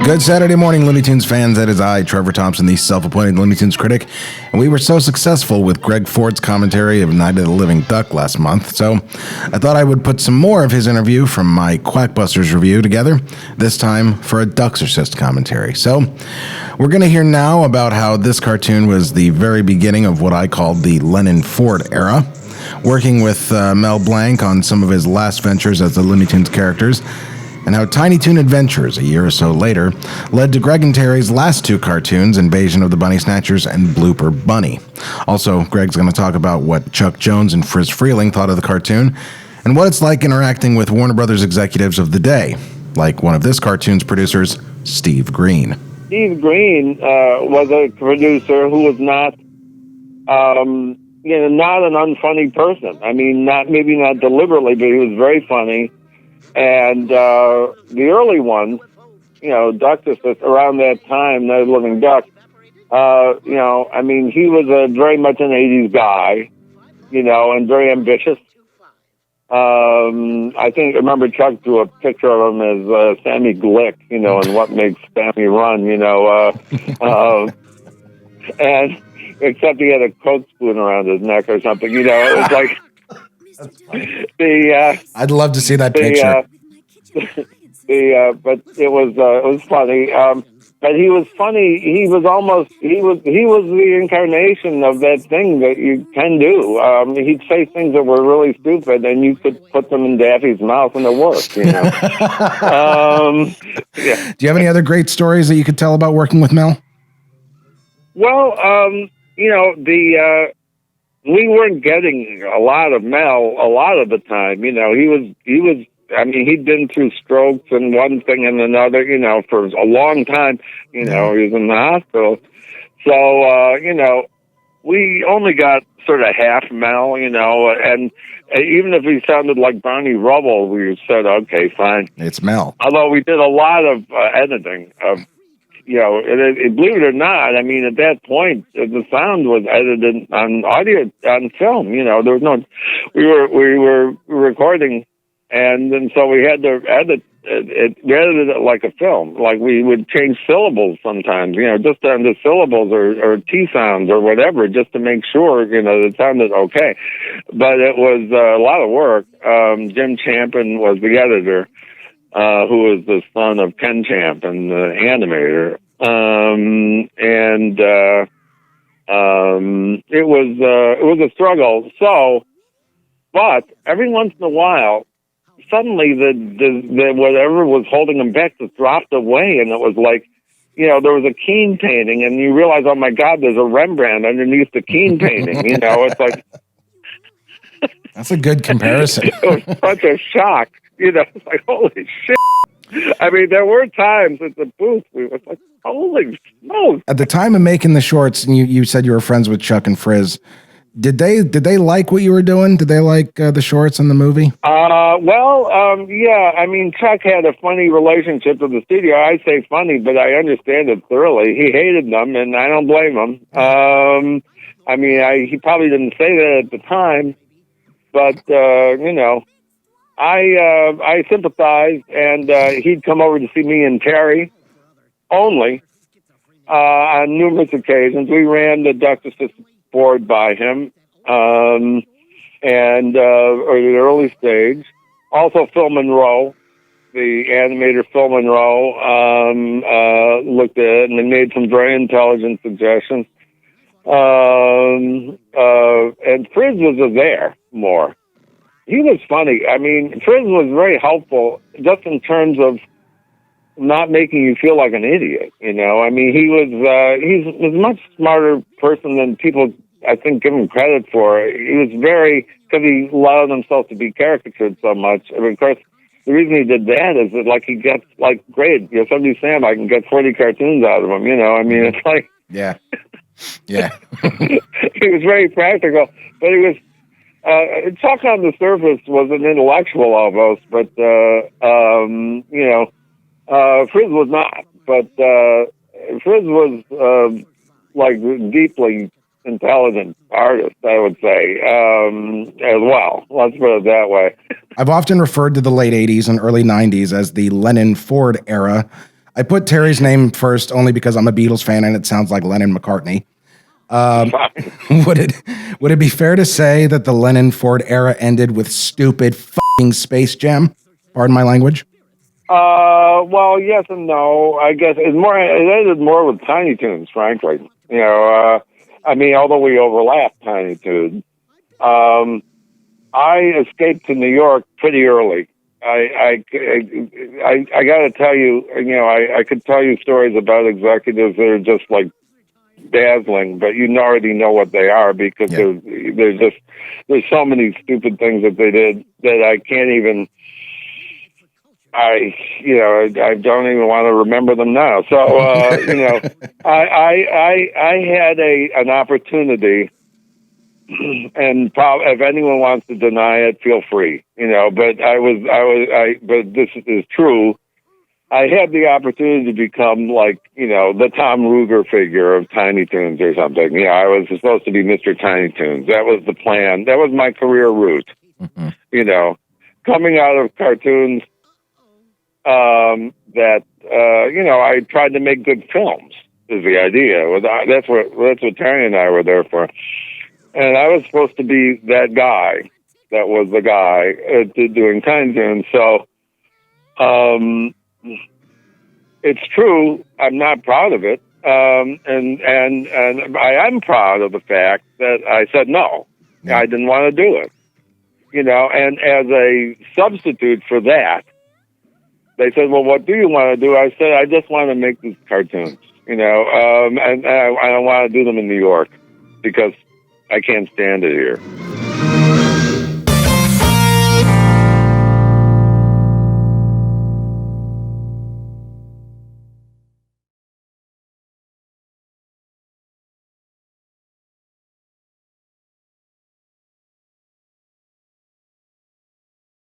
Good Saturday morning, Looney Tunes fans. That is I, Trevor Thompson, the self-appointed Looney Tunes Critic. And we were so successful with Greg Ford's commentary of Night of the Living Duck last month, so I thought I would put some more of his interview from my Quackbusters review together, this time for a Duxorcist commentary. So we're going to hear now about how this cartoon was the very beginning of what I called the Lennon-Ford era, working with Mel Blanc on some of his last ventures as the Looney Tunes characters, and how Tiny Toon Adventures, a year or so later, led to Greg and Terry's last two cartoons, Invasion of the Bunny Snatchers and Blooper Bunny. Also, Greg's going to talk about what Chuck Jones and Friz Freeling thought of the cartoon, and what it's like interacting with Warner Brothers executives of the day, like one of this cartoon's producers, Steve Green. Steve Green was a producer who was not, not an unfunny person. I mean, maybe not deliberately, but he was very funny. And the early ones, Duxorcist, around that time, Night of the Living Duck, he was very much an 80s guy, and very ambitious. I remember Chuck drew a picture of him as Sammy Glick, and What Makes Sammy Run, and except he had a Coke spoon around his neck or something, it was like... I'd love to see that picture. But it was funny. But he was funny. He was the incarnation of that thing that you can do. He'd say things that were really stupid, and you could put them in Daffy's mouth, and it worked. Yeah. Do you have any other great stories that you could tell about working with Mel? Well, we weren't getting a lot of Mel a lot of the time. He'd been through strokes and one thing and another, for a long time. He was in the hospital. So, we only got sort of half Mel, and even if he sounded like Barney Rubble, we said, okay, fine. It's Mel. Although we did a lot of editing of, believe it or not, at that point, the sound was edited on audio, on film. There was no, we were recording, and then so we had to edit it. We edited it like a film. Like we would change syllables sometimes, just on the syllables or T sounds or whatever, just to make sure, it sounded okay. But it was a lot of work. Jim Champion was the editor. Who was the son of Ken Champion, the animator. It was a struggle. So, but every once in a while, suddenly the whatever was holding him back just dropped away, and it was like, there was a Keane painting, and you realize, oh my God, there's a Rembrandt underneath the Keane painting. It's like that's a good comparison. It was such a shock. It's like, holy shit. There were times at the booth we was like, holy smokes. At the time of making the shorts, and you said you were friends with Chuck and Friz, did they like what you were doing? Did they like the shorts in the movie? Yeah. Chuck had a funny relationship with the studio. I say funny, but I understand it thoroughly. He hated them, and I don't blame him. He probably didn't say that at the time, but, I sympathized, and he'd come over to see me and Terry only on numerous occasions. We ran the Duxorcist board by him, or the early stage. Also, Phil Monroe, the animator Phil Monroe, looked at it and made some very intelligent suggestions. And Friz was there more. He was funny. Friz was very helpful just in terms of not making you feel like an idiot, He was he's a much smarter person than people, I think, give him credit for. He was because he allowed himself to be caricatured so much. Of course, the reason he did that is that, he gets, great, somebody Sam, I can get 40 cartoons out of him, it's like... Yeah. Yeah. He was very practical, but he was... Chuck on the surface was an intellectual almost, but, Friz was not. But Friz was, deeply intelligent artist, I would say, as well. Let's put it that way. I've often referred to the late 80s and early 90s as the Lennon-Ford era. I put Terry's name first only because I'm a Beatles fan and it sounds like Lennon-McCartney. Would it be fair to say that the Lennon-Ford era ended with stupid fucking Space Jam? Pardon my language. Well, yes and no. I guess it ended more with Tiny Toons, frankly. You know, I mean, although we overlapped Tiny Toons, I escaped to New York pretty early. I got to tell you, you know, I could tell you stories about executives that are just like dazzling, but you already know what they are because there's so many stupid things that they did that I can't even. I don't even want to remember them now. So, you know, I had an opportunity, and if anyone wants to deny it, feel free, you know, but but this is true. I had the opportunity to become like, you know, the Tom Ruger figure of Tiny Toons or something. You know, I was supposed to be Mr. Tiny Toons. That was the plan. That was my career route, you know, coming out of cartoons. You know, I tried to make good films is the idea. That's what Terry and I were there for. And I was supposed to be that guy. That was the guy doing Tiny Toons. So, it's true. I'm not proud of it. And I am proud of the fact that I said no. Yeah. I didn't want to do it. You know, and as a substitute for that, they said, well, what do you want to do? I said, I just want to make these cartoons, you know, and I don't want to do them in New York because I can't stand it here.